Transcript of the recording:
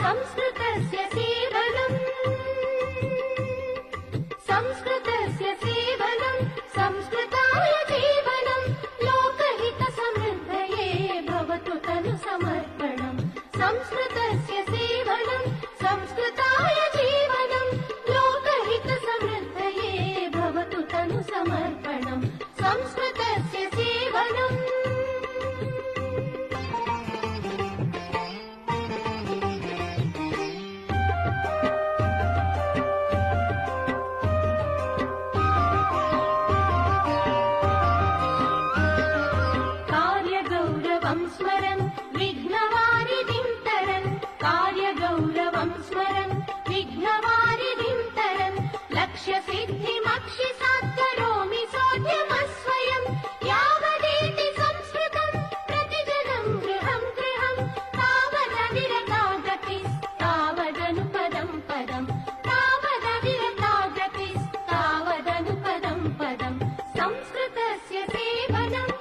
संस्कृतस्य सेवनम् संस्कृतस्य सेवनम् संस्कृताय जीवनम् लोकहितसमृद्धये भवतु तनु समर्पणम् संस्कृतस्य सेवनम् संस्कृताय जीवनम् लोकहितसमृद्धये भवतु तनु समर्पणम् संस्कृतस्य सेवनम् स्मरन् विघ्नवारिधिं तरन् कार्यगौरवं स्मरन् विघ्नवारिधिं तरन् लक्ष्यसिद्धिमक्षिसात्करोमि सोऽद्यमस्वयं यावदेति संस्कृतं प्रतिजनं गृहं गृहं तावदविरता गतिस्तावदनुपदं पदं तावदविरता गतिस्तावदनुपदं पदं संस्कृतस्य सेवनम्